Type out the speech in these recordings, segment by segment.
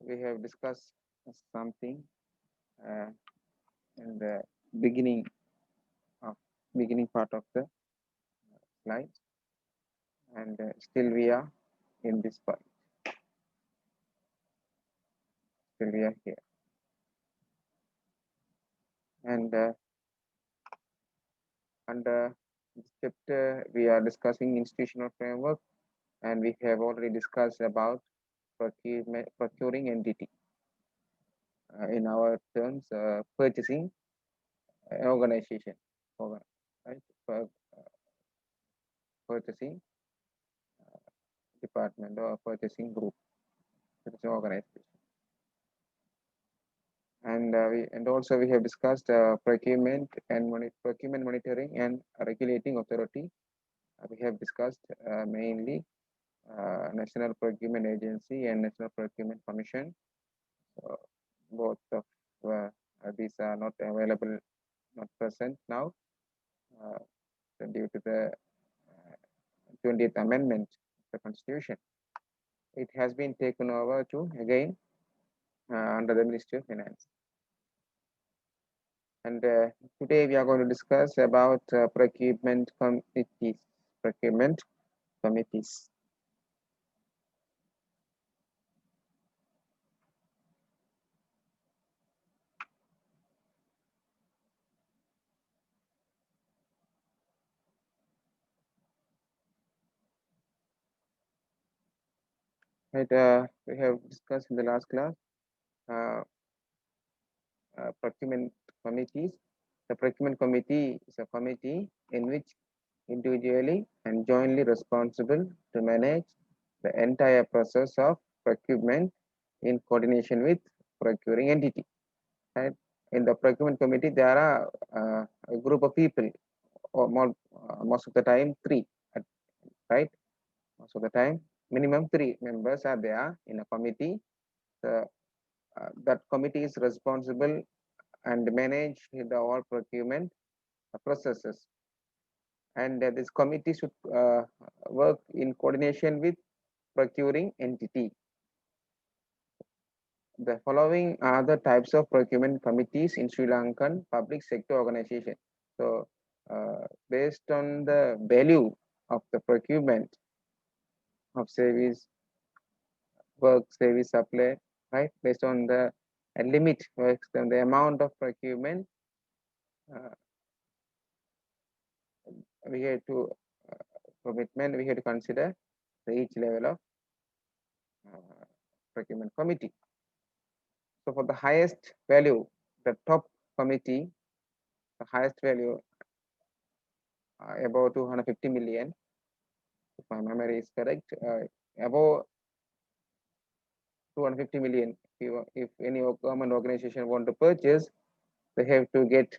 we have discussed something uh, in the beginning of beginning part of the slide, and still we are in this part. Still we are here, and under this chapter we are discussing institutional framework, and we have already discussed about procuring entity. In our terms, purchasing organization, right? Purchasing department or purchasing group, purchasing organization. And also we have discussed procurement monitoring and regulating authority. We have discussed mainly National Procurement Agency and National Procurement Commission. So both of these are not available, not present now, uh, due to the 20th Amendment of the Constitution. It has been taken over to again under the Ministry of Finance. And today we are going to discuss about procurement committees. Procurement committees. Right, we have discussed in the last class uh, procurement committees. The procurement committee is a committee in which individually and jointly responsible to manage the entire process of procurement in coordination with procuring entity. Right? In the procurement committee, there are a group of people, or more, most of the time three, right? Most of the time, minimum three members are there in a committee. The, that committee is responsible and manage the all procurement processes. And this committee should work in coordination with procuring entity. The following are the types of procurement committees in Sri Lankan public sector organization. So, based on the value of the procurement of service, work, service, supply, right? Based on the limit, works, then the amount of procurement, uh, we have to commitment, we have to consider each level of procurement committee. So for the highest value, the top committee, the highest value about 250 million, if my memory is correct, above 250 million. If any government organization want to purchase, they have to get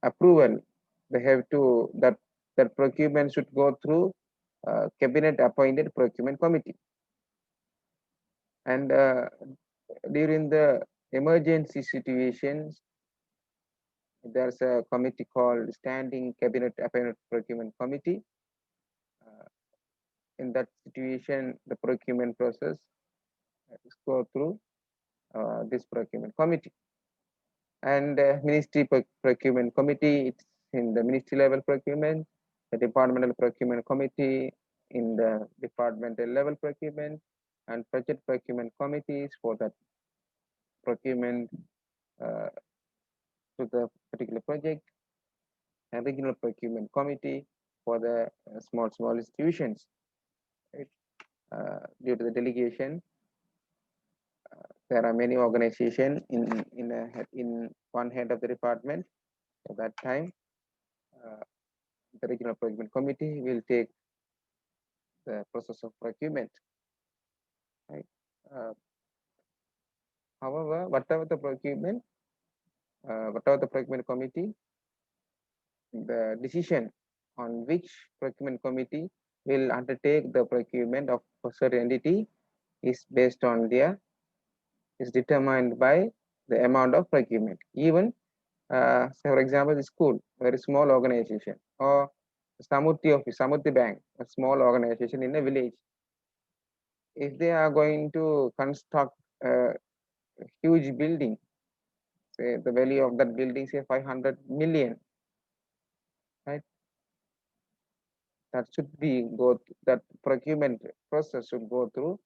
approval. They have to that procurement should go through cabinet appointed procurement committee. And during the emergency situations, there's a committee called Standing Cabinet Appointed Procurement Committee. In that situation, the procurement process is go through this procurement committee. And Ministry Procurement Committee, it's in the ministry level procurement, the departmental procurement committee in the departmental level procurement, and budget procurement committees for that procurement uh, to the particular project, and regional procurement committee for the small institutions. Right? Due to the delegation, there are many organizations in one head of the department. At that time, uh, the regional procurement committee will take the process of procurement. Right? Uh, However, whatever the procurement committee, the decision on which procurement committee will undertake the procurement of a certain entity is based on their is determined by the amount of procurement. Even say for example, the school, a very small organization, or Samuti office, Samuti Bank, a small organization in a village. if they are going to construct a huge building, say the value of that building say 500 million, right? That should be that procurement process should go through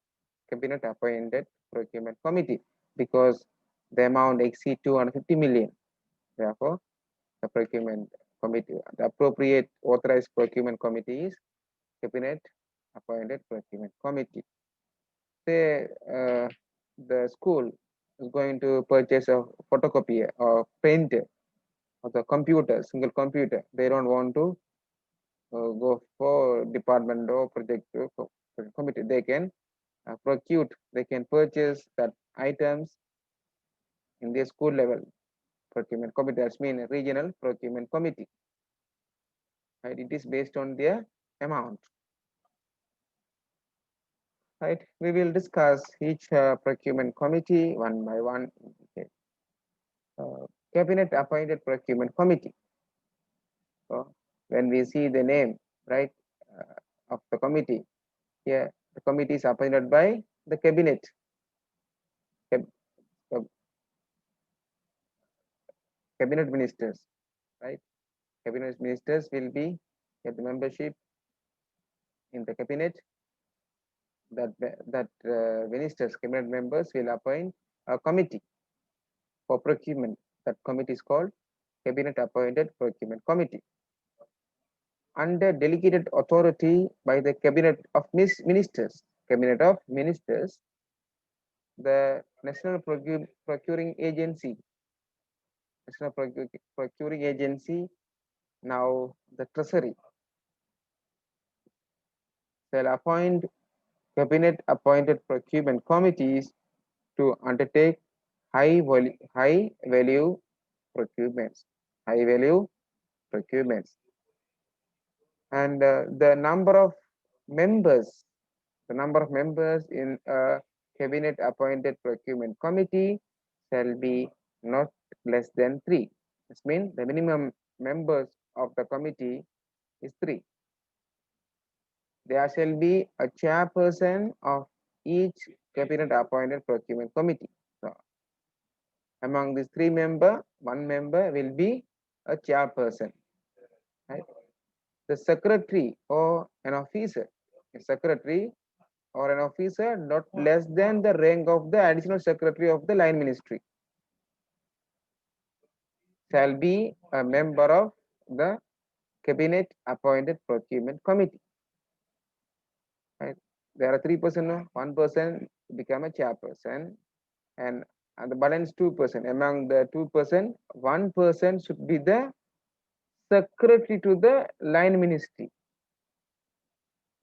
cabinet appointed procurement committee because the amount exceed 250 million. Therefore, the procurement committee, the appropriate authorized procurement committee is cabinet appointed procurement committee. Say the school is going to purchase a photocopier or printer or the computer, single computer. They don't want to go for department or project committee. They can procure, they can purchase that items in the school level procurement committee. That's mean a regional procurement committee. Right? It is based on their amount. Right? We will discuss each procurement committee one by one. Okay. Cabinet appointed procurement committee. So when we see the name, right, of the committee, here the committee is appointed by the cabinet. Cabinet ministers, right? Cabinet ministers will be get the membership in the cabinet. That ministers, cabinet members will appoint a committee for procurement. That committee is called cabinet appointed procurement committee. Under delegated authority by the cabinet of ministers, the national procuring agency, national procuring agency, now the treasury, shall appoint cabinet appointed procurement committees to undertake high value procurements, high value procurements. And the number of members, in a cabinet appointed procurement committee shall be not less than 3. This means the minimum members of the committee is 3. There shall be a chairperson of each cabinet appointed procurement committee. So, among these 3 members, 1 member will be a chairperson. Right? The secretary or an officer, a secretary or an officer not less than the rank of the additional secretary of the line ministry shall be a member of the cabinet appointed procurement committee. Right? There are 3%, 1% become a chairperson, and the balance 2%. Among the 2%, 1% should be the secretary to the line ministry.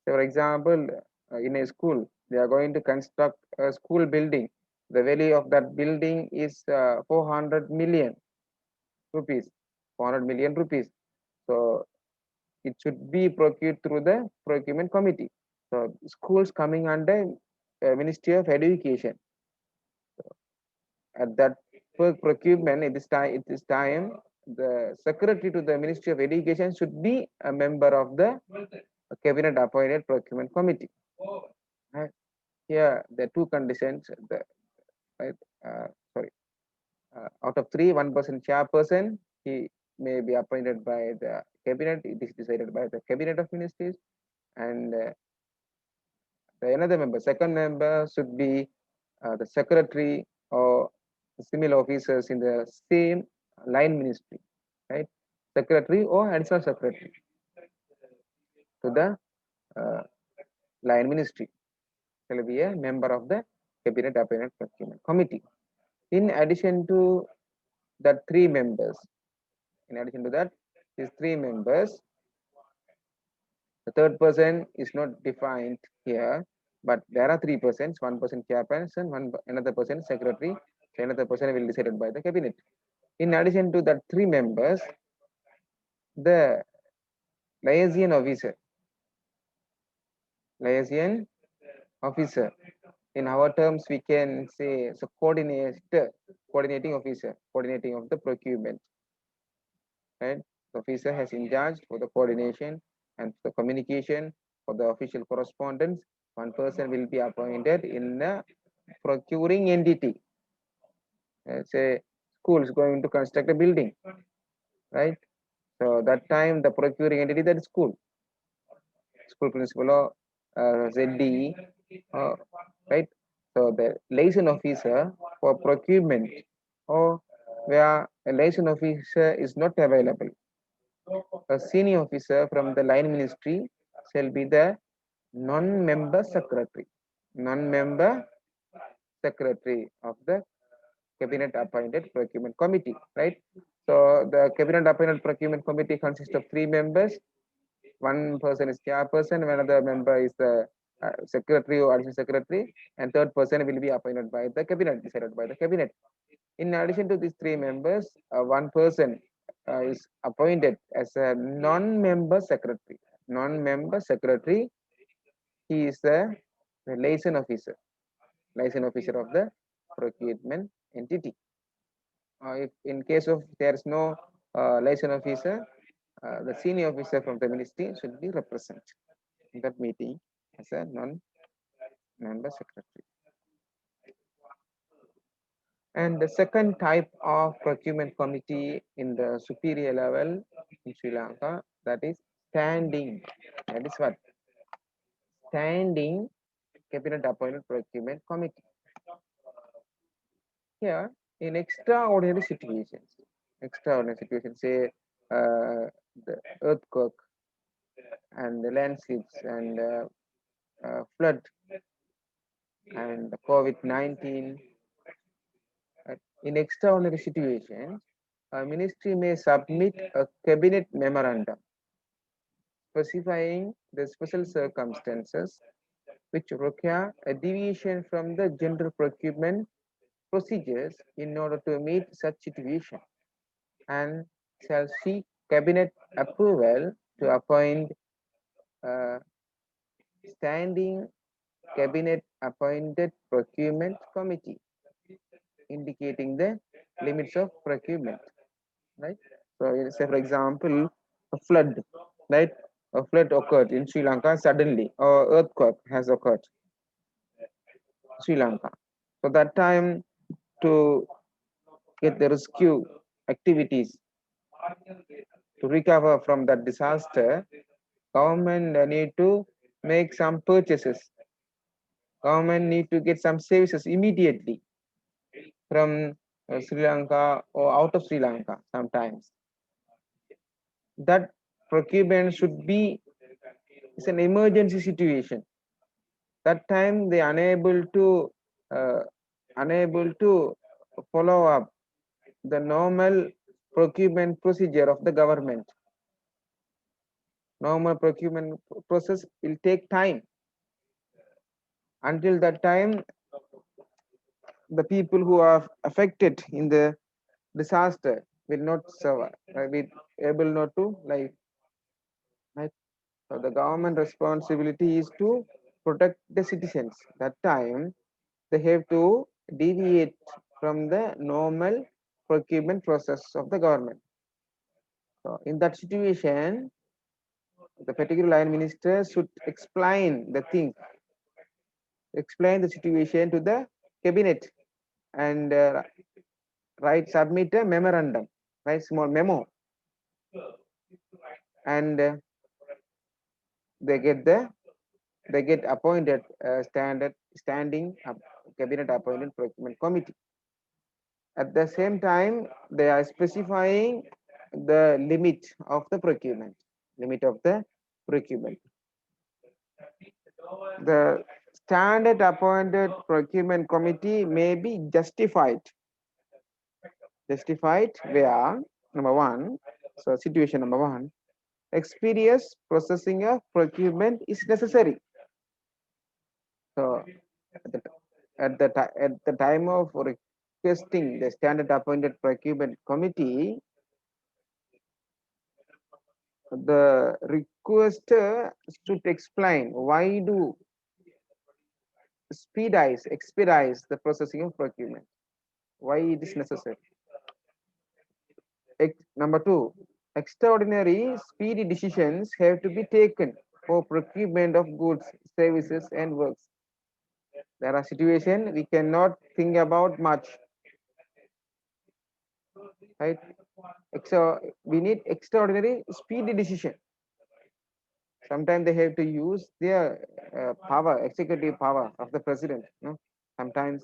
For example, in a school, they are going to construct a school building. The value of that building is 400 million rupees. 400 million rupees. So it should be procured through the procurement committee. So schools coming under Ministry of Education. So at that procurement, it is time the secretary to the Ministry of Education should be a member of the cabinet appointed procurement committee. Right? Here, the 2 conditions. Right, sorry. Out of 3, 1% chairperson, he may be appointed by the cabinet. It is decided by the cabinet of ministries, and the another member, second member, should be the secretary or similar officers in the same line ministry, right? Secretary or additional secretary to the line ministry shall be a member of the cabinet appointed procurement committee. In addition to that 3 members, these 3 members, the third person is not defined here, but there are 3%, 1% chairperson, another person secretary, another person will be decided by the cabinet. In addition to that 3 members, the liaison officer, in our terms we can say so coordinating officer, coordinating of the procurement, right? The officer has in charge for the coordination and the communication for the official correspondence One person will be appointed in the procuring entity. Say school is going to construct a building, right? So that time the procuring entity, that is school principal or ZDE, right? So the liaison officer for procurement, or where a liaison officer is not available, a senior officer from the line ministry shall be the non-member secretary. Non-member secretary of the cabinet appointed procurement committee, right? So the cabinet appointed procurement committee consists of 3 members. One person is chairperson, another member is the secretary or additional secretary, and third person will be appointed by the cabinet, decided by the cabinet. In addition to these 3 members, one person is appointed as a non-member secretary. Non-member secretary, he is the liaison officer of the procurement entity. If in case of there is no liaison officer, the senior officer from the ministry should be represented in that meeting as a non-member secretary. And the second type of procurement committee in the superior level in Sri Lanka, that is standing. That is what? Standing cabinet appointed procurement committee. Here, in extraordinary situations, say the earthquake and the landslips and flood and COVID-19. In extraordinary situations, a ministry may submit a cabinet memorandum specifying the special circumstances which require a deviation from the general procurement procedures in order to meet such situation, and shall seek cabinet approval to appoint a standing cabinet appointed procurement committee, indicating the limits of procurement, right? So say for example, a flood, right? A flood occurred in Sri Lanka suddenly, or earthquake has occurred in Sri Lanka. So that time, to get the rescue activities to recover from that disaster, government need to make some purchases. Government need to get some services immediately from Sri Lanka or out of Sri Lanka sometimes. That procurement should be, it's an emergency situation. That time they uh, unable to follow up the normal procurement procedure of the government. Normal procurement process will take time. Until that time, the people who are affected in the disaster will not survive, will able not to live. Right? So the government responsibility is to protect the citizens. That time they have to deviate from the normal procurement process of the government. So in that situation, the particular line minister should explain the situation to the cabinet, and submit a memorandum, write small memo, and they get appointed standing cabinet appointed procurement committee. At the same time, they are specifying the limit of the procurement. The standard appointed procurement committee may be justified. Where, number one, so situation number one, expeditious processing of procurement is necessary. So at the time of requesting the standard appointed procurement committee, the requester should explain why do expedite the processing of procurement, why it is necessary. Number two, extraordinary speedy decisions have to be taken for procurement of goods, services, and works. There are situations we cannot think about much, right? So we need extraordinary speedy decision. Sometimes they have to use their power, executive power of the president. No? Sometimes,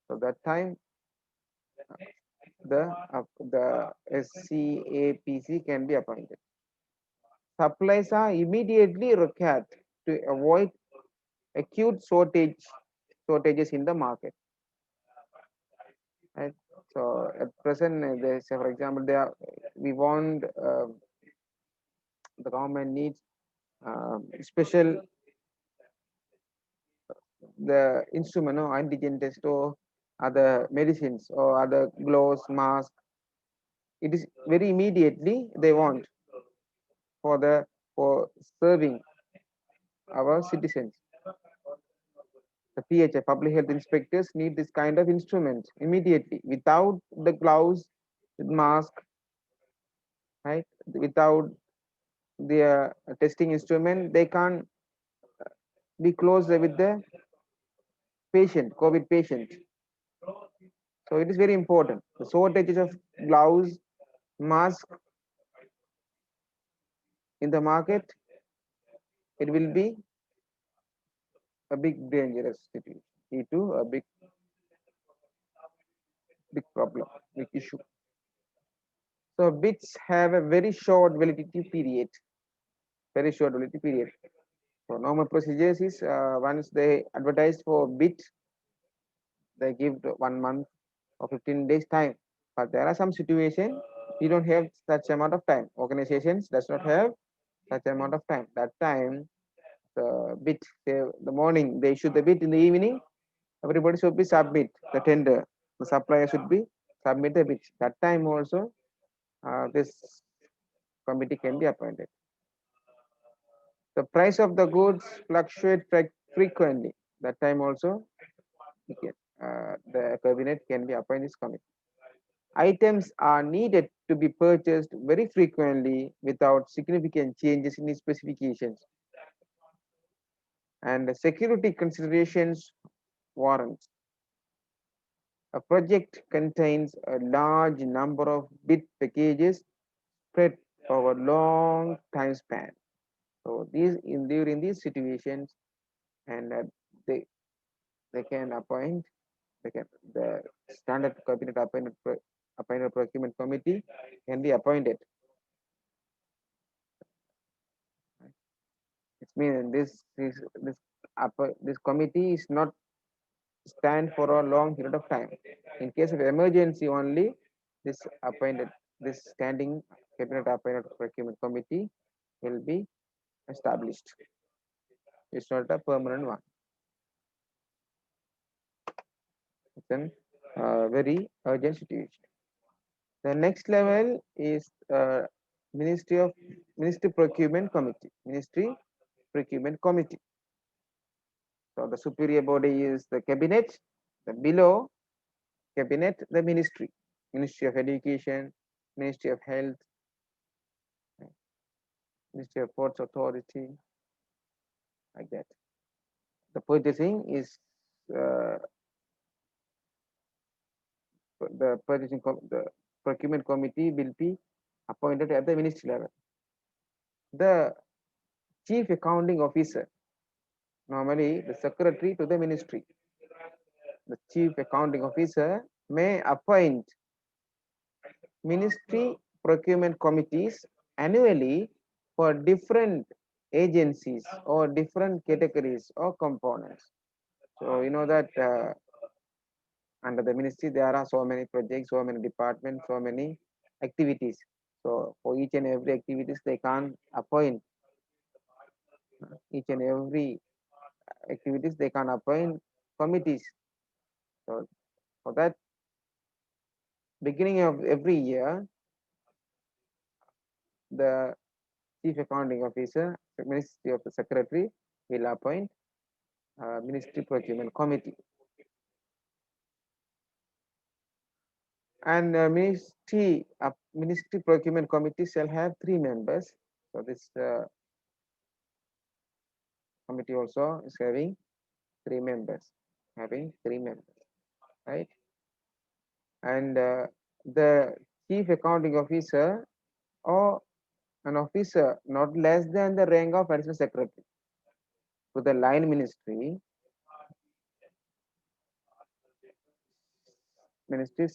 so that time the SCAPC can be appointed. Supplies are immediately required to avoid acute shortages in the market. Right? So at present, they say, for example, we want the government needs special the instrument, no, antigen test or other medicines or other gloves, mask. It is very immediately they want for serving our citizens. The PHI, public health inspectors, need this kind of instrument immediately. Without the gloves, mask, right? Without their testing instrument, they can't be close with the patient, COVID patient. So it is very important. The shortages of gloves, mask in the market, it will be a big dangerous situation. Lead to a big problem, big issue. So bits have a very short validity period. Very short validity period. So normal procedures is once they advertise for bit, they give 1 month or 15 days time. But there are some situations you don't have such amount of time. Organizations does not have such amount of time. That time the bit, the morning they issue the bit, in the evening everybody should be submit the tender. The supplier should be submit the bit. That time also this committee can be appointed. The price of the goods fluctuate frequently. That time also the cabinet can be appointed this committee. Items are needed to be purchased very frequently without significant changes in the specifications. And the security considerations warrants. A project contains a large number of bit packages spread over long time span. So during these situations, and they they can appoint the standard cabinet appointed procurement committee can be appointed. It means this committee is not stand for a long period of time. In case of emergency only, this appointed this standing cabinet appointed procurement committee will be established. It's not a permanent one. It's a very urgent situation. The next level is Ministry of Ministry Procurement Committee. Ministry Procurement Committee. So the superior body is the cabinet. The below cabinet, the ministry. Ministry of Education, Ministry of Health, Ministry of Ports Authority, like that. The purchasing is the procurement committee will be appointed at the ministry level. The chief accounting officer, normally the secretary to the ministry. The chief accounting officer may appoint ministry procurement committees annually for different agencies or different categories or components. So you know that under the ministry there are so many projects, so many departments, so many activities. So for each and every activities they can't appoint each and every activities they can appoint committees. So for that, beginning of every year, the chief accounting officer, the ministry of the secretary will appoint ministry procurement committee. And ministry procurement committee shall have 3 members. So this committee also is having 3 members, right? And the chief accounting officer or an officer not less than the rank of additional secretary to the line ministry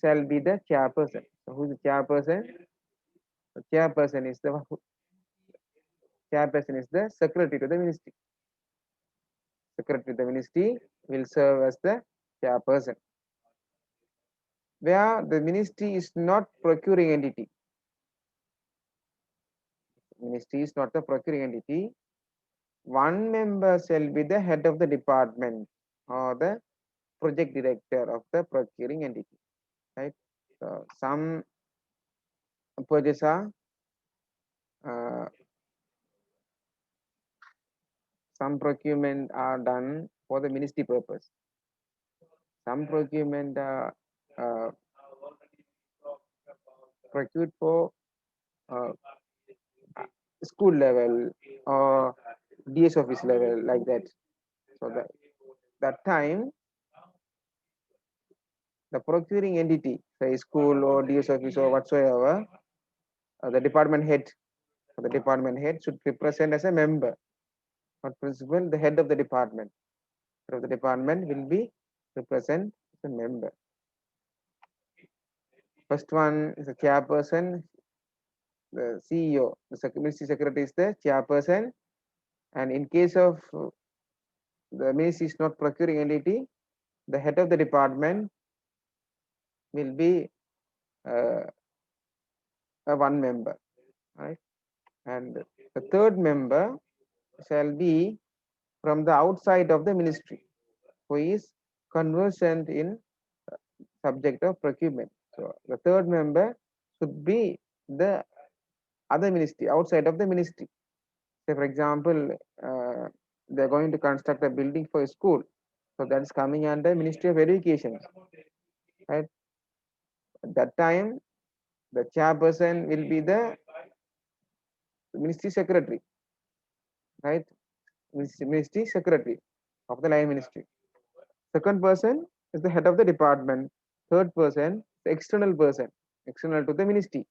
shall be the chairperson. So who is the chairperson? The chairperson is the secretary to the ministry. Secretary to the ministry will serve as the chairperson. Where the ministry is not procuring entity. Ministry is not the procuring entity. One member shall be the head of the department or the project director of the procuring entity. Right. So some purchases are uh, some procurement are done for the ministry purpose. Some procurement are uh, procured for uh, school level or DS office level, like that. So that time the procuring entity, say school or DS office or whatsoever, the department head should represent as a member, not principal. The head of the department will be represent as a member. First one is a chairperson. The CEO, the ministry secretary is the chairperson, and in case of the ministry is not procuring entity, the head of the department will be uh, a one member, right? And the third member shall be from the outside of the ministry, who is conversant in subject of procurement. So the third member should be the other ministry, outside of the ministry. Say for example, they're going to construct a building for a school, so that's coming under Ministry of Education, right? At that time, the chairperson will be the ministry secretary, right? Ministry secretary of the line ministry. Second person is the head of the department. Third person, the external person, external to the ministry.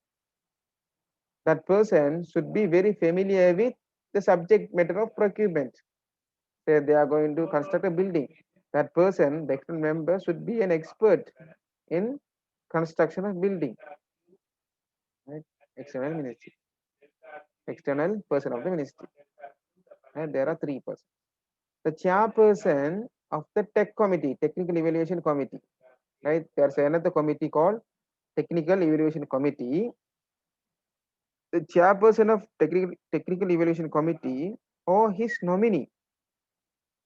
That person should be very familiar with the subject matter of procurement. Say they are going to construct a building. That person, the external member, should be an expert in construction of building. Right? External ministry, external person of the ministry. And there are 3 persons. The chairperson of the tech committee, technical evaluation committee. Right? There's another committee called technical evaluation committee. The chairperson of technical evaluation committee or his nominee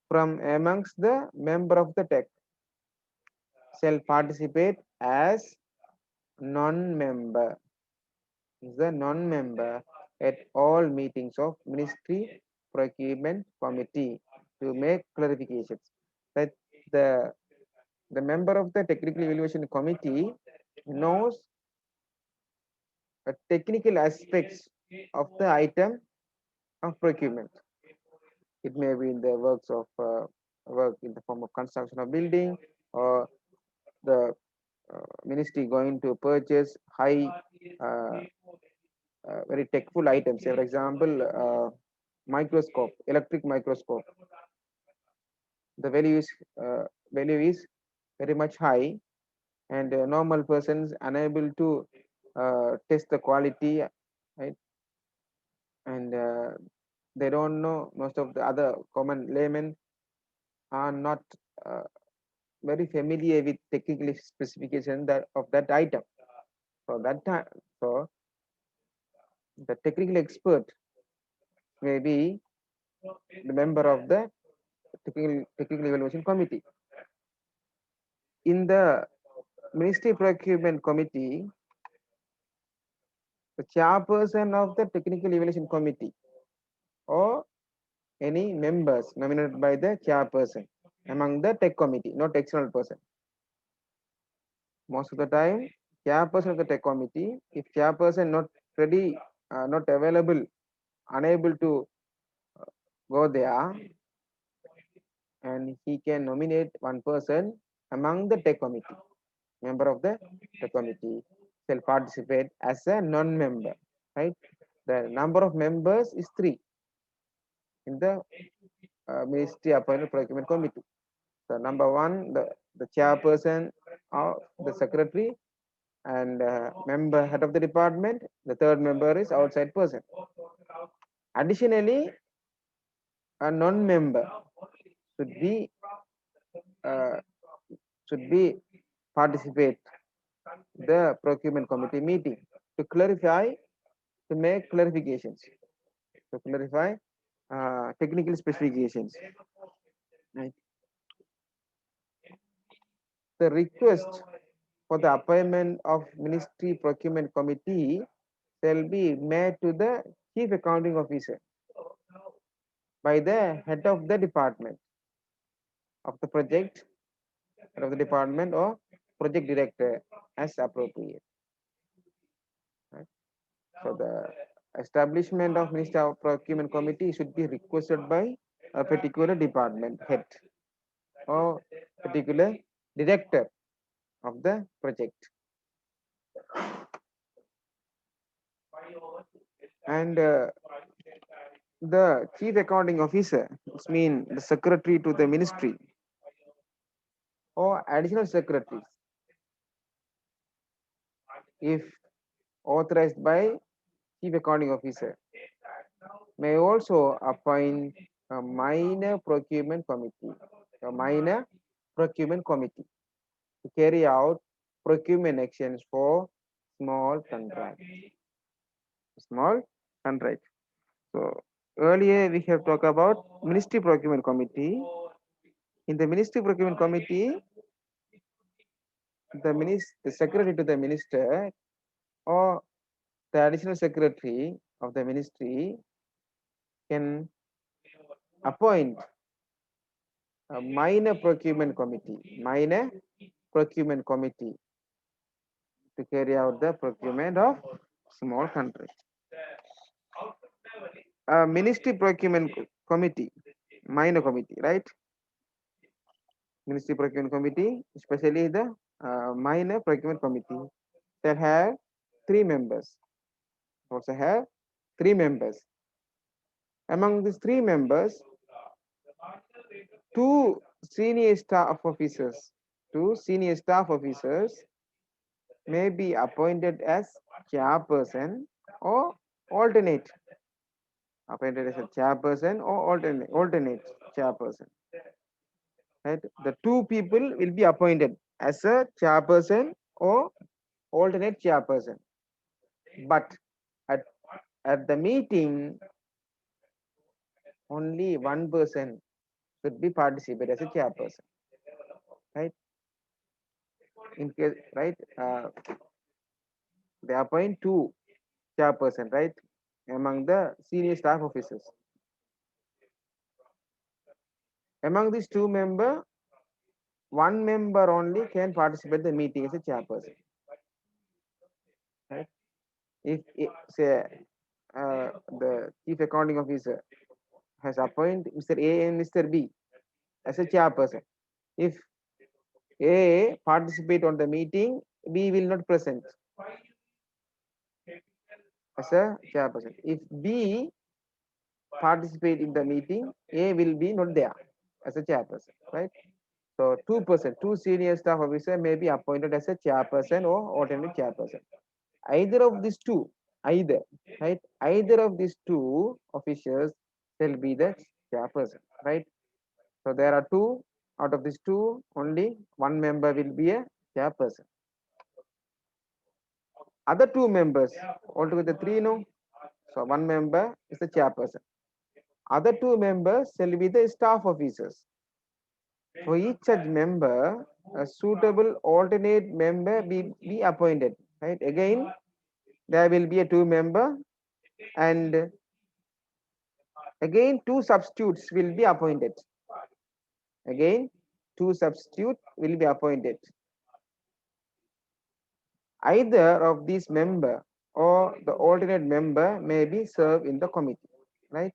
from amongst the member of the tech shall participate as non-member, is the non-member at all meetings of ministry procurement committee to make clarifications. That the member of the technical evaluation committee knows technical aspects of the item of procurement. It may be in the work in the form of construction of building, or the ministry going to purchase high uh, very techful items. Say for example, microscope, electric microscope. The uh, value is very much high, and normal persons unable to test the quality, right? And they don't know. Most of the other common laymen are not uh, very familiar with technical specification that of that item. So that time, so the technical expert may be the member of the technical evaluation committee. In the ministry procurement committee, the chairperson of the technical evaluation committee or any members nominated by the chairperson among the tech committee, not external person. Most of the time, chairperson of the tech committee, if chairperson not ready, not available, unable to go there, and he can nominate one person among the tech committee. Member of the tech committee shall participate as a non-member, right? The number of members is 3 in the ministry appointed procurement committee. So number one, the chairperson or the secretary and member head of the department. The third member is outside person. Additionally, a non-member should be uh, should be participate the procurement committee meeting to clarify, to make clarifications, to clarify technical specifications. Right. The request for the appointment of ministry procurement committee shall be made to the chief accounting officer by the head of the department of the project, head of the department or project director as appropriate. Right. So the establishment of ministry of procurement committee should be requested by a particular department head or particular director of the project. And the chief accounting officer, which means the secretary to the ministry or additional secretaries, if authorized by chief accounting officer, may also appoint a minor procurement committee, a minor procurement committee to carry out procurement actions for small contracts. Small contract. So earlier we have talked about ministry procurement committee. In the ministry procurement committee, the secretary to the minister or the additional secretary of the ministry can appoint a minor procurement committee to carry out the procurement of small country. A ministry procurement committee, minor committee, right? Ministry procurement committee, especially the minor procurement committee, shall have 3 members. Also have 3 members. Among these 3 members, two senior staff officers, two senior staff officers may be appointed as chairperson or alternate, appointed as a chairperson or alternate chairperson. Right? The 2 people will be appointed as a chairperson or alternate chairperson. But at, at the meeting, only one person should be participate as a chairperson. Right? In case, right, they appoint 2 chairperson, right, among the senior staff officers. Among these 2 members, one member only can participate the meeting as a chairperson. Right? If say the chief accounting officer has appointed Mr. A and Mr. B as a chairperson, if A participate on the meeting, B will not present as a chairperson. If B participate in the meeting, A will be not there as a chairperson, right? So 2%, 2 senior staff officer may be appointed as a chairperson or alternate chairperson. Either of these two, either, right? Either of these 2 officials shall be the chairperson, right? So there are 2. Out of these 2, only one member will be a chairperson. Other 2 members, altogether 3, no? So one member is the chairperson. Other 2 members shall be the staff officers. For each such member, a suitable alternate member be appointed. Right? Again, there will be a 2 member, and again 2 substitutes will be appointed. Again, 2 substitutes will be appointed. Either of these member or the alternate member may be served in the committee. Right?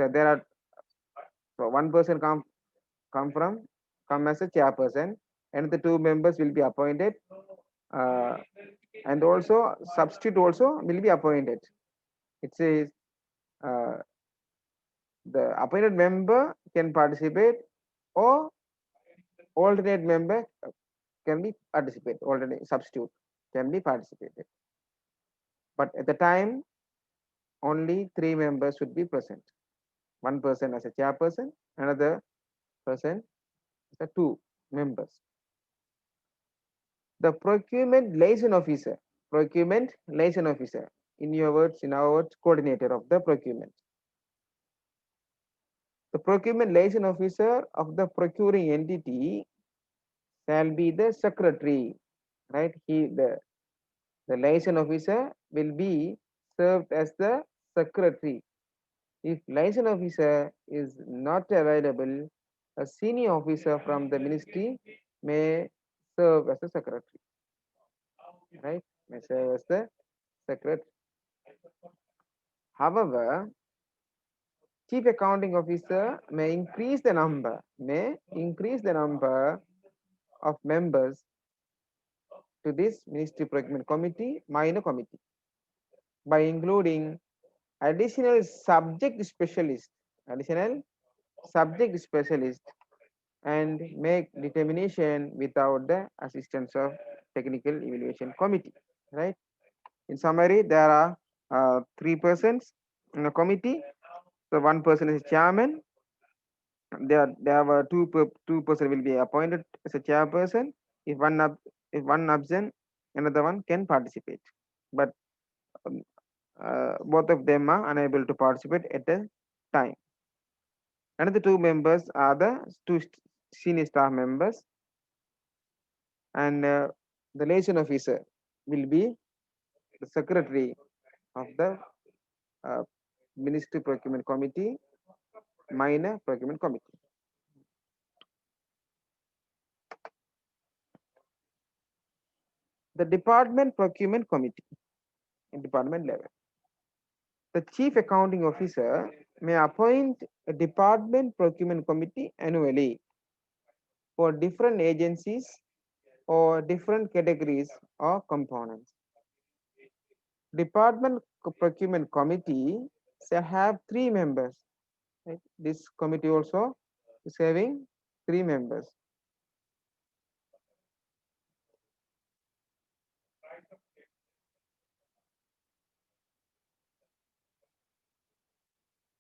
So there are, so one person come as a chairperson, and the 2 members will be appointed, uh, and also substitute also will be appointed. It says uh, the appointed member can participate, or alternate member can be participate, alternate substitute can be participated. But at the time, only 3 members should be present. One person as a chairperson, another person as a 2 members. The procurement liaison officer, in your words, in our words, coordinator of the procurement. The procurement liaison officer of the procuring entity shall be the secretary, right? The liaison officer will be served as the secretary. If liaison officer is not available, a senior officer from the ministry may serve as a secretary, right? May serve as the secretary. However, chief accounting officer may increase the number of members to this ministry procurement committee, minor committee, by including additional additional subject specialist, and make determination without the assistance of technical evaluation committee, right? In summary, there are 3 persons in a committee. So one person is chairman. There were two person will be appointed as a chairperson. If one absent, another one can participate, but um, both of them are unable to participate at a time. Another 2 members are the 2 senior staff members, and the liaison officer will be the secretary of the uh, ministry procurement committee, minor procurement committee. The department procurement committee in department level. The chief accounting officer may appoint a department procurement committee annually for different agencies or different categories or components. Department procurement committee shall have 3 members. Right? This committee also is having 3 members.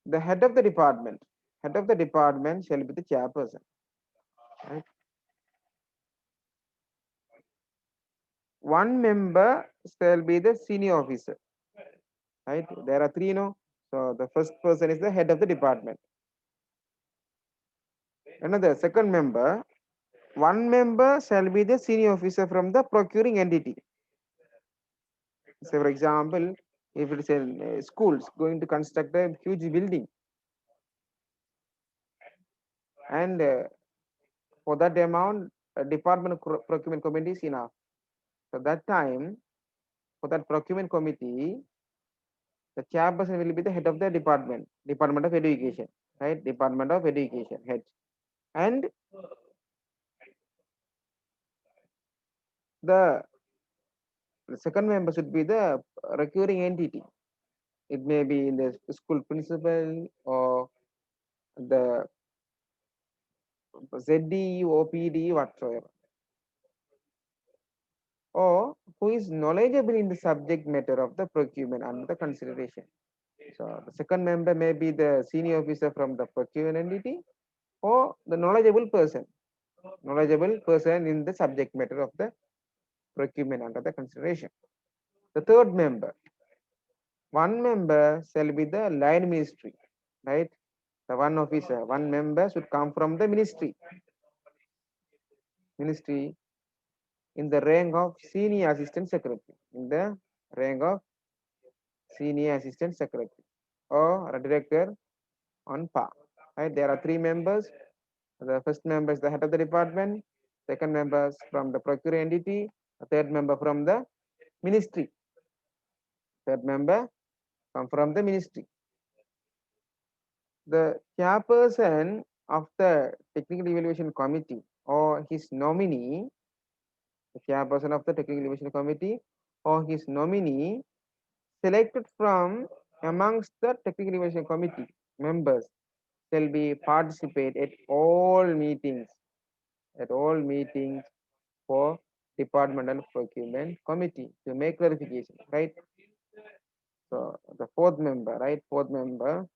The head of the department shall be the chairperson. Right? One member shall be the senior officer. Right? There are 3, no? So the first person is the head of the department. Another second member, one member shall be the senior officer from the procuring entity. So for example, if it is a schools going to construct a huge building, and for that amount, a department procurement committee is enough. So that time, for that procurement committee, the chairperson will be the head of the Department of Education, right? Department of Education head, and the second member should be the recurring entity. It may be in the school principal or the ZD, OPD, whatsoever, or who is knowledgeable in the subject matter of the procurement under the consideration. So the second member may be the senior officer from the procurement entity, or the knowledgeable person in the subject matter of the procurement under the consideration. The third member, one member shall be the line ministry, right? The one member should come from the ministry in the rank of senior assistant secretary, or a director on par. Right? There are 3 members. The first member is the head of the department, second member is from the procuring entity, the third member from the ministry. Third member come from the ministry. The chairperson of the technical evaluation committee or his nominee, the chairperson of the technical evaluation committee or his nominee selected from amongst the technical evaluation committee members shall be participate at all meetings for departmental procurement committee to make clarification, right? So the fourth member, right? Fourth member,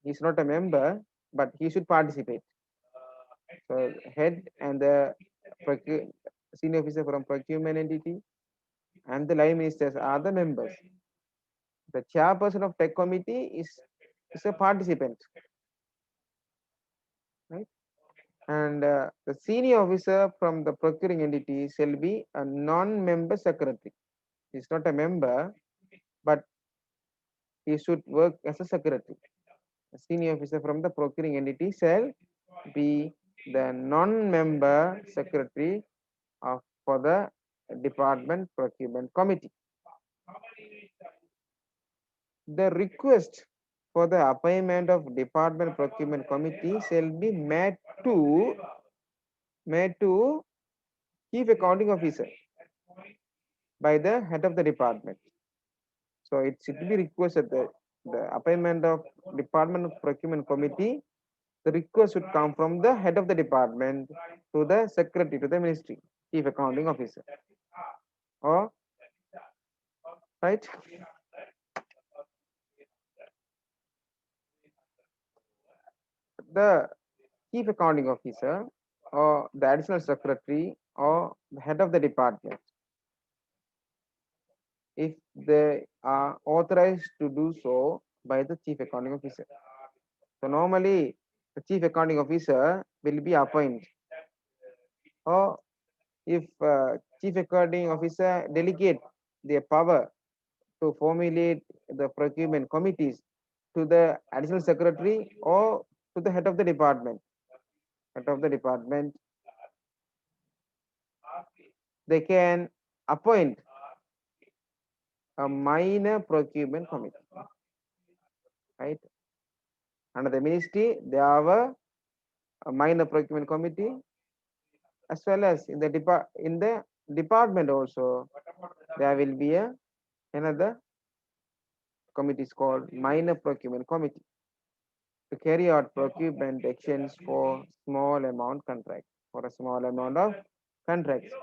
he's not a member, but he should participate. So head and the senior officer from procurement entity and the line ministers are the members. The chairperson of tech committee is a participant, right? And the senior officer from the procuring entity shall be a non-member secretary. He's not a member, but he should work as a secretary. A senior officer from the procuring entity shall be the non-member secretary for the department procurement committee. The request for the appointment of department procurement committee shall be made to chief accounting officer by the head of the department. So it should be requested that the appointment of department procurement committee, the request should come from the head of the department to the secretary to the ministry, chief accounting officer. Or right? The chief accounting officer or the additional secretary or the head of the department, if they are authorized to do so by the chief accounting officer. So normally the chief accounting officer will be appointed, or if chief accounting officer delegate their power to formulate the procurement committees to the additional secretary or to the head of the department. Head of the department, they can appoint a minor procurement committee, right? Under the ministry, they have a minor procurement committee, as well as in the department also there will be another committee is called minor procurement committee to carry out procurement actions for small amount contracts, for a small amount of contracts.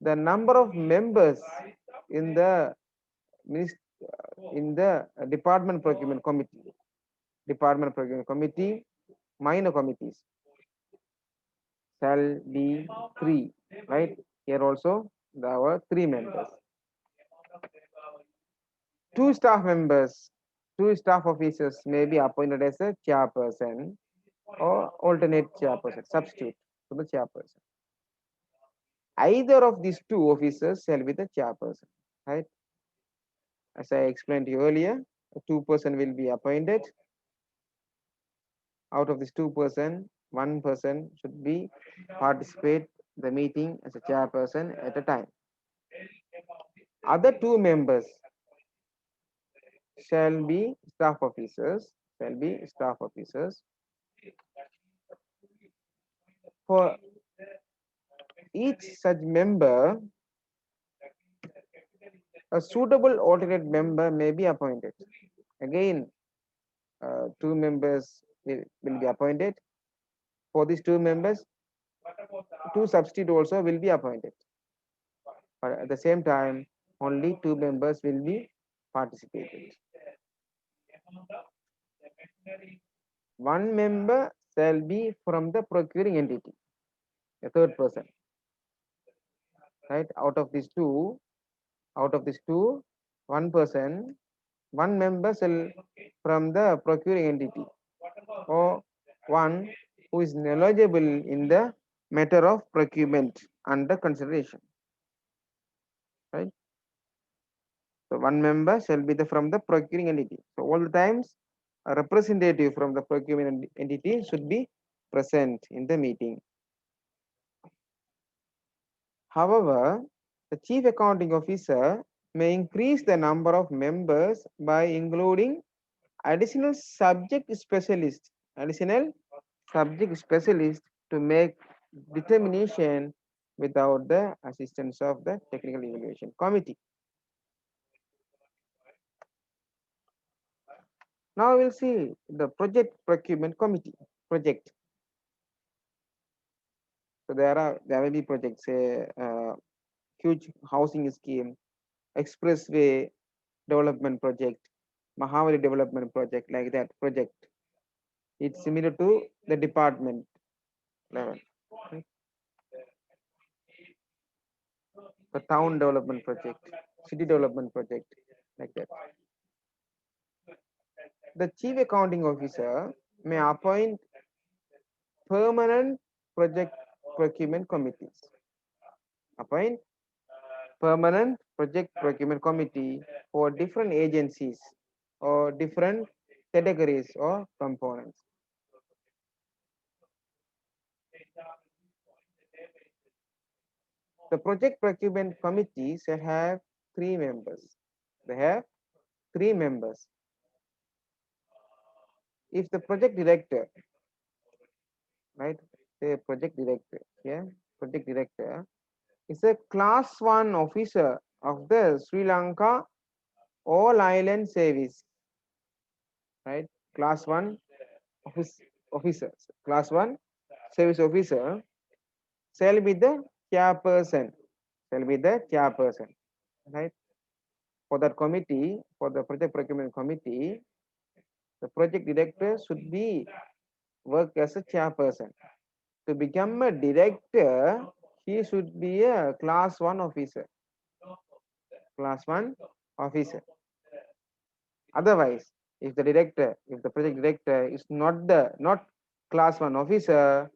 The number of members in the department procurement committee, minor committees shall be 3, right? Here also there were 3 members. 2 staff members, 2 staff officers may be appointed as a chairperson or alternate chairperson, substitute to the chairperson. Either of these 2 officers shall be the chairperson, right? As I explained to you earlier, 2 person will be appointed. Out of this 2 person, 1 person should be participate the meeting as a chairperson at a time. Other 2 members shall be staff officers, For each such member, a suitable alternate member may be appointed. Again, 2 members will be appointed. For these 2 members, 2 substitute also will be appointed. But at the same time, only 2 members will be participated. 1 member shall be from the procuring entity, a third person, right? Out of these two, 1 person, 1 member shall from the procuring entity, or one who is knowledgeable in the matter of procurement under consideration, right? So 1 member shall be from the procuring entity. So all the times a representative from the procurement entity should be present in the meeting. However, the chief accounting officer may increase the number of members by including additional subject specialists, subject specialist to make determination without the assistance of the technical evaluation committee. Now we'll see the project procurement committee project. So there will be projects, say huge housing scheme, expressway development project, Mahavali development project, like that project. It's similar to the department level. Right? The town development project, city development project, like that. The chief accounting officer may appoint permanent project procurement committees. Appoint permanent project procurement committee for different agencies or different categories or components. The project procurement committee shall have 3 members. They have 3 members. If the project director, right, say project director, yeah, project director is a class 1 officer of the Sri Lanka All Island Service, right? Class 1 officers, class 1 service officer shall be the chairperson, right? For that committee, for the project procurement committee, the project director should be work as a chairperson. To become a director, he should be a class 1 officer. Class 1 officer. Otherwise, if the project director is not class 1 officer,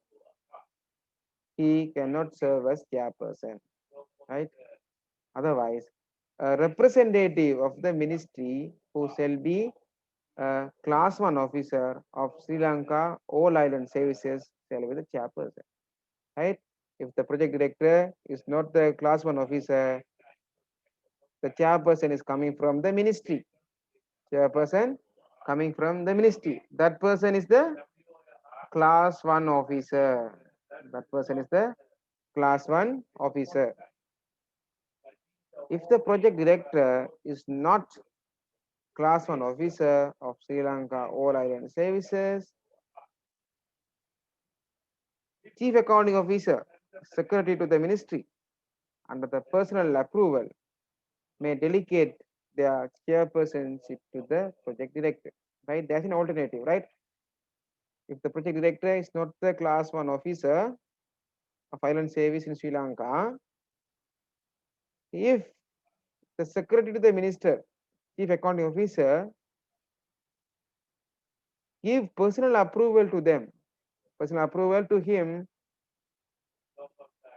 he cannot serve as chairperson, right? Otherwise, a representative of the ministry who shall be a class 1 officer of Sri Lanka All Island Services shall be the chairperson, right? If the project director is not the class 1 officer, the chairperson is coming from the ministry. Chairperson coming from the ministry. That person is the class 1 officer. That person is the class 1 officer. If the project director is not class 1 officer of Sri Lanka All Island Services, chief accounting officer, secretary to the ministry, under the personal approval, may delegate their chairpersonship to the project director. Right? That's an alternative, right? If the project director is not the class 1 officer of island service in Sri Lanka, if the secretary to the minister, chief accounting officer, give personal approval to them, personal approval to him,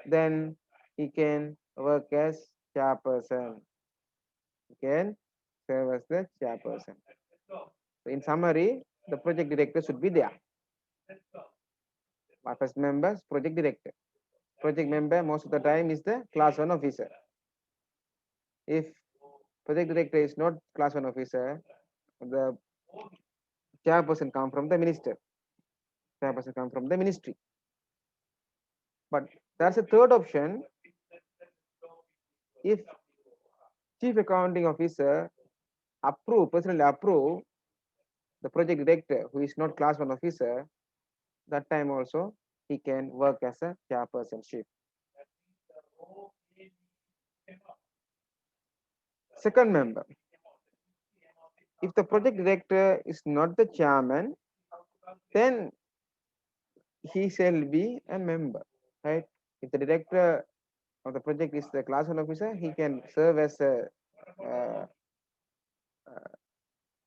then he can work as chairperson. He can serve as the chairperson. So in summary, the project director should be there. First member, project director. Project member most of the time is the class 1 officer. If project director is not class 1 officer, the chairperson come from the minister. Chairperson come from the ministry. But that's a third option. If chief accounting officer personally approve the project director who is not class 1 officer, that time also he can work as a chairpersonship. Second member. If the project director is not the chairman, then he shall be a member, right? If the director of the project is the class 1 officer, he can serve as a uh,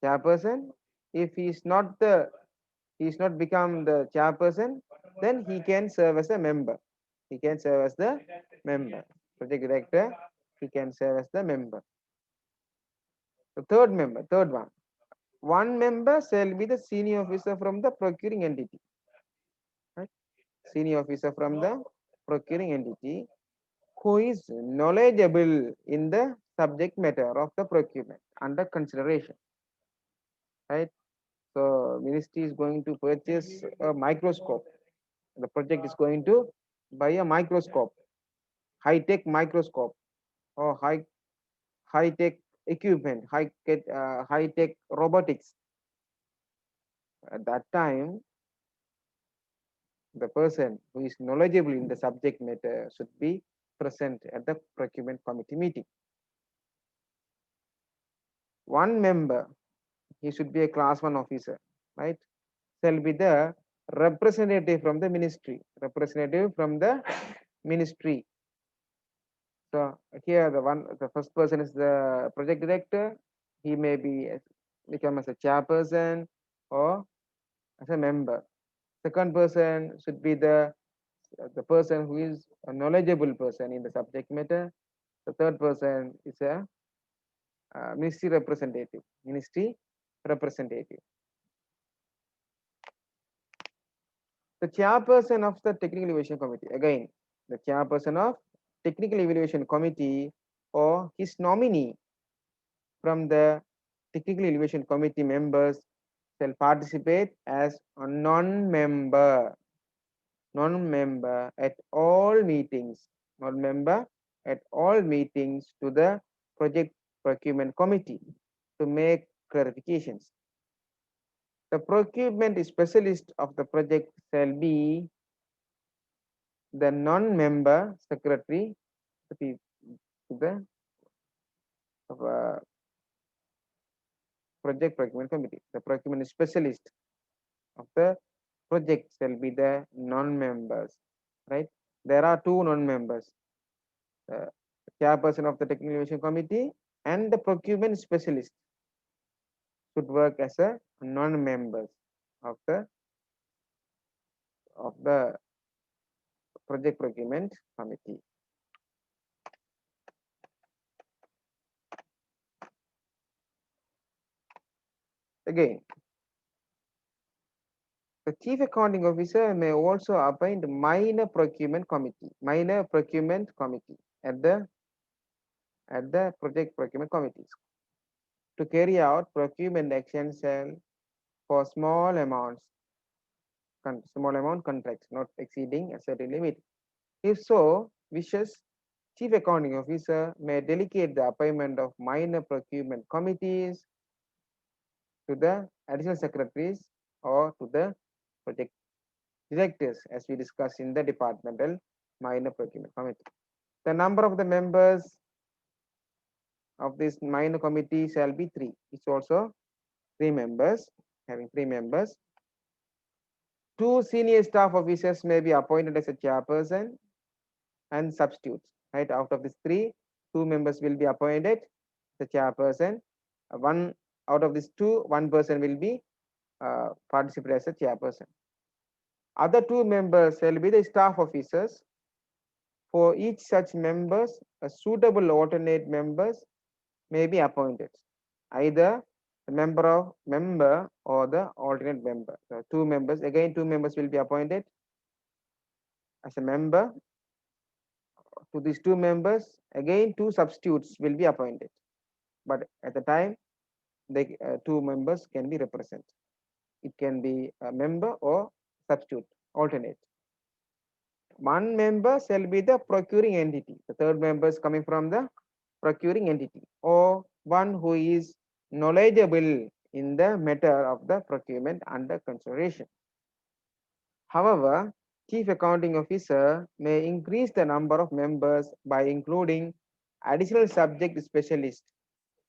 chairperson. If he is not become the chairperson, then he can serve as a member. He can serve as the member. Project director, he can serve as the member. The third one. One member shall be the senior officer from the procuring entity. Right? Senior officer from the procuring entity who is knowledgeable in the subject matter of the procurement under consideration. Right? So ministry is going to purchase a microscope. The project is going to buy a microscope, high-tech microscope, or high-tech equipment, high-tech robotics. At that time, the person who is knowledgeable in the subject matter should be present at the procurement committee meeting. One member, he should be a class 1 officer, right? Shall be the representative from the ministry, representative from the ministry. So here the first person is the project director. He may become as a chairperson or as a member. Second person should be the person who is a knowledgeable person in the subject matter. The third person is a ministry representative. Ministry representative. The chairperson of the technical evaluation committee. Again, the chairperson of technical evaluation committee or his nominee from the technical evaluation committee members shall participate as a non-member at all meetings, non-member at all meetings to the project procurement committee to make clarifications. The procurement specialist of the project shall be the non-member secretary to the project procurement committee. The procurement specialist of the project shall be the non-members, right? There are two non-members, the chairperson of the technical evaluation committee and the procurement specialist should work as a non-members of the project procurement committee. Again, the chief accounting officer may also appoint minor procurement committee at the project procurement committees to carry out procurement actions for small amount contracts not exceeding a certain limit. If so wishes, chief accounting officer may delegate the appointment of minor procurement committees to the additional secretaries or to the project directors, as we discussed in the departmental minor procurement committee. The number of the members of this minor committee shall be 3. It's also 3 members, having 3 members. 2 senior staff officers may be appointed as a chairperson and substitutes. Right, out of these 3, 2 members will be appointed the chairperson. One out of these 2, 1 person will be participate as a chairperson. Other 2 members shall be the staff officers. For each such members, a suitable alternate members may be appointed, either the member or the alternate member. So 2 members, again 2 members will be appointed as a member. To these 2 members, again 2 substitutes will be appointed. But at the time, the 2 members can be represented. It can be a member or substitute, alternate. 1 member shall be the procuring entity. The third member is coming from the procuring entity, or one who is knowledgeable in the matter of the procurement under consideration. However, chief accounting officer may increase the number of members by including additional subject specialists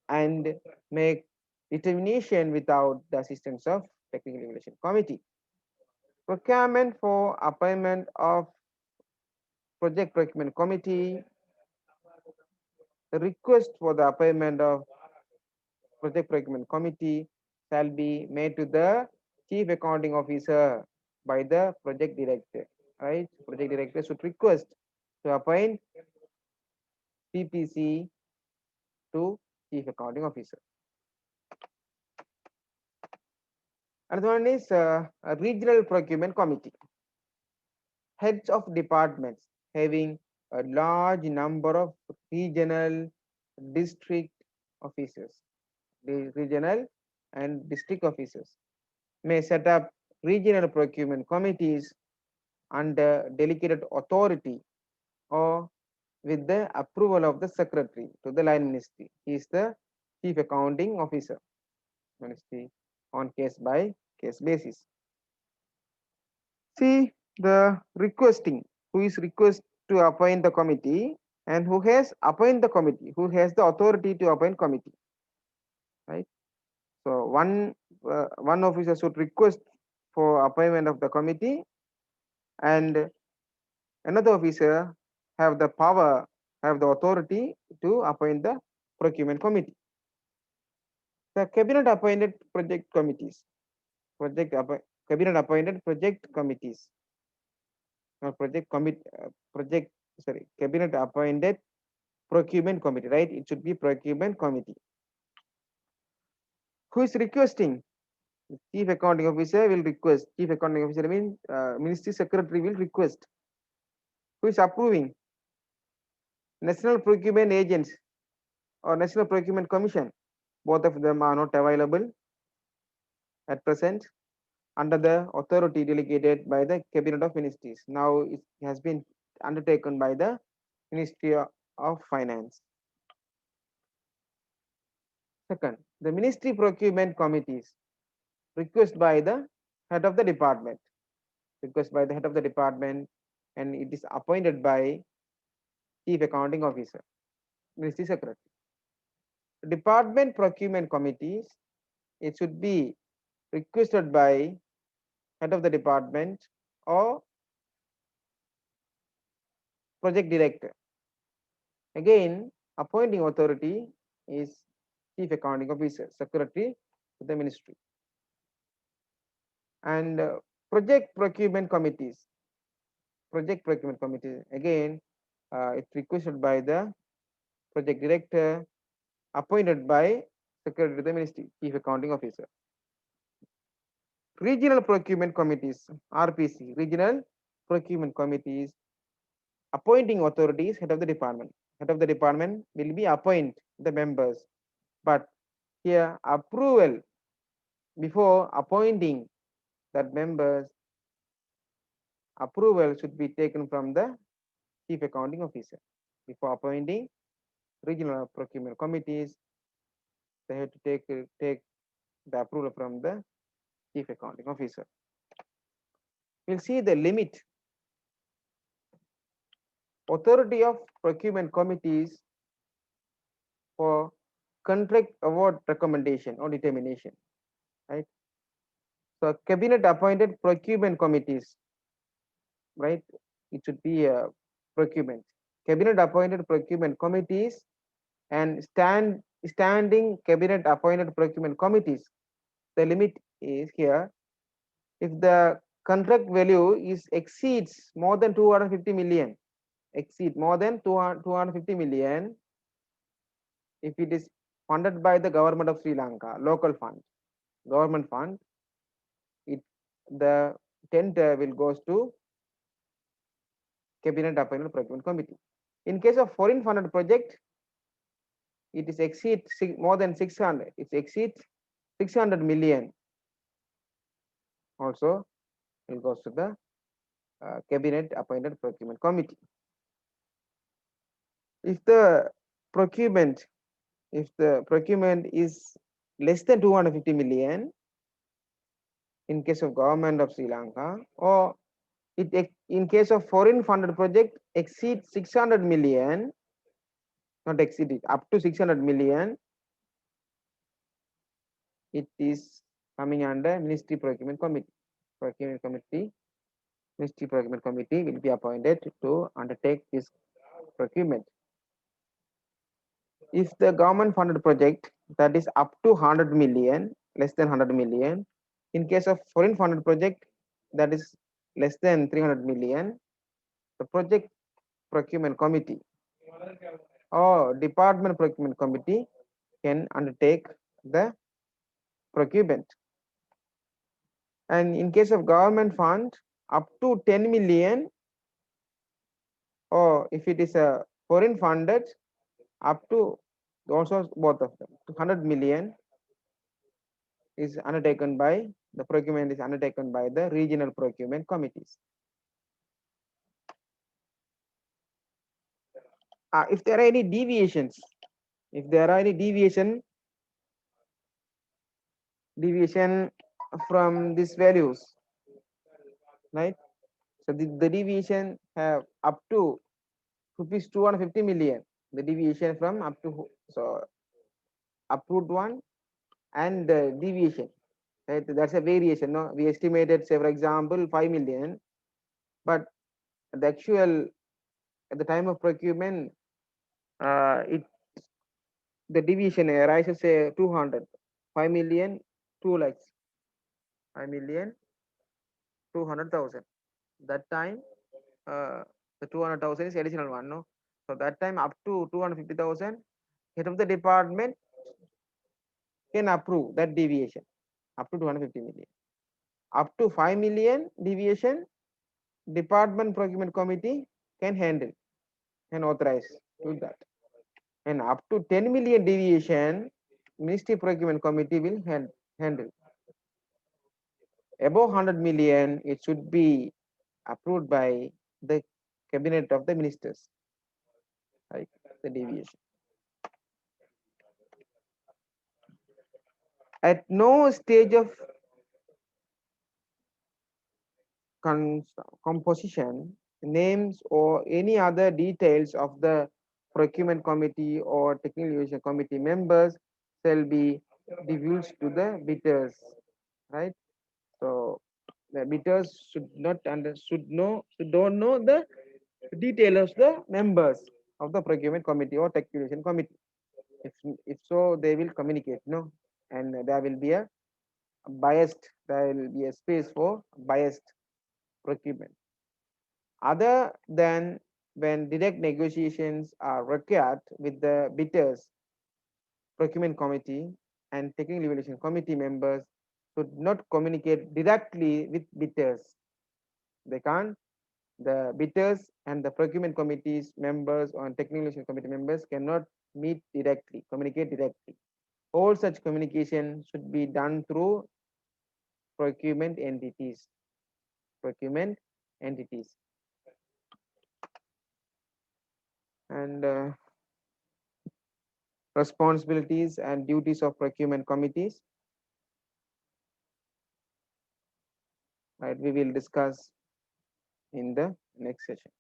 and make determination without the assistance of technical evaluation committee. Procurement for appointment of project procurement committee. The request for the appointment of project procurement committee shall be made to the chief accounting officer by the project director. Right? Project director should request to appoint PPC to chief accounting officer. Another one is a regional procurement committee. Heads of departments having a large number of regional district officers, the regional and district officers may set up regional procurement committees under delegated authority or with the approval of the secretary to the line ministry. He is the chief accounting officer, ministry, on case by case basis. See the requesting, who is request to appoint the committee and who has appoint the committee, who has the authority to appoint committee, right? So one officer should request for appointment of the committee, and another officer have the power, have the authority to appoint the procurement committee. The cabinet appointed project committees, cabinet appointed project committees, or project, sorry, cabinet appointed procurement committee, right? It should be procurement committee. Who is requesting? The chief accounting officer will request. Chief accounting officer means ministry secretary will request. Who is approving? National procurement agents or National Procurement Commission. Both of them are not available at present under the authority delegated by the Cabinet of Ministries. Now it has been undertaken by the Ministry of Finance. Second, the Ministry Procurement Committees request by the head of the department. Request by the head of the department, and it is appointed by Chief Accounting Officer, Ministry Secretary. Department Procurement Committees, it should be requested by head of the department or project director. Again, appointing authority is Chief Accounting Officer, Secretary to the Ministry. And project procurement committees, again, it's requested by the project director, appointed by Secretary to the Ministry, Chief Accounting Officer. Regional procurement committees, RPC, regional procurement committees, appointing authorities, head of the department. Head of the department will be appoint the members, but here approval before appointing that members, approval should be taken from the Chief Accounting Officer. Before appointing regional procurement committees, they have to take the approval from the Chief Accounting Officer. We'll see the limit. Authority of procurement committees for contract award recommendation or determination, right? So cabinet appointed procurement committees, right? It should be a procurement. Cabinet appointed procurement committees and standing cabinet appointed procurement committees. The limit is here. If the contract value is exceeds more than 250 million, exceed more than 250 million, if it is funded by the government of Sri Lanka, local fund, government fund, the tender will goes to cabinet appointed procurement committee. In case of foreign funded project, it is exceed more than 600, it exceeds 600 million, also it goes to the cabinet appointed procurement committee. If the procurement is less than 250 million, in case of government of Sri Lanka, or in case of foreign funded project exceeds 600 million, not exceeded, up to 600 million, it is coming under Ministry Procurement Committee. Ministry Procurement Committee will be appointed to undertake this procurement. If the government funded project that is up to 100 million, less than 100 million, in case of foreign funded project that is less than 300 million, the project procurement committee or department procurement committee can undertake the procurement. And in case of government fund up to 10 million, or if it is a foreign funded up to, also both of them, 100 million is undertaken by the procurement is undertaken by the regional procurement committees. If there are any deviations, if there are any deviation from these values, right? So the deviation have up to rupees 250 million. The deviation from up to, so approved one and the deviation, right? That's a variation. No, we estimated, say for example, 5 million, but the actual at the time of procurement, it the deviation arises say 200, 5 million, 2 lakhs, 5 million, 200,000. That time, the 200,000 is additional one, no? So that time up to 250,000, head of the department can approve that deviation up to 250 million. Up to 5 million deviation, department procurement committee can handle, can authorize to that. And up to 10 million deviation, ministry procurement committee will handle. Above 100 million, it should be approved by the cabinet of the ministers, like the deviation. At no stage of composition, names or any other details of the procurement committee or technical evaluation committee members shall be divulged to the bidders, right? So the bidders should not don't know the details of the members of the procurement committee or technical evaluation committee. If so, they will communicate, no, and there will be a biased. There will be a space for biased procurement. Other than when direct negotiations are required with the bidders, procurement committee and technical evaluation committee members should not communicate directly with bidders. They can't. The bidders and the procurement committees members or technical evaluation committee members cannot meet directly, communicate directly. All such communication should be done through procurement entities. Procurement entities. And responsibilities and duties of procurement committees. Right, we will discuss in the next session.